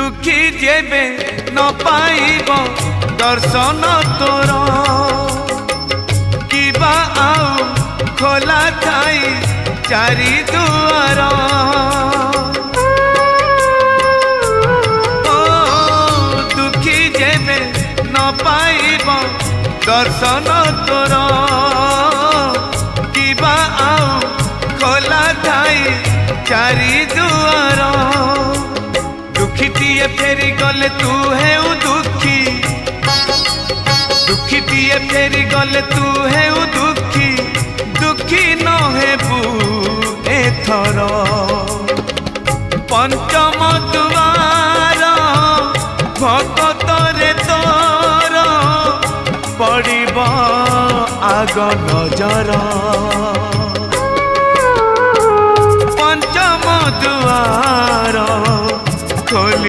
दुखी जेबे न पाइब दर्शन तोर किबा आउ खोला थाई चारि दुआर ओ दुखी जेबे न पाइब दर्शन तोर किबा आउ खोला थाई चारि दुआर दुखीटीए फेरी गले तू है दुखी दुखीटीए फेरी गले तू है दुखी दुखी न हेबू एथर पंचम दुआर भगत रे तोर पड़िब आग नजर।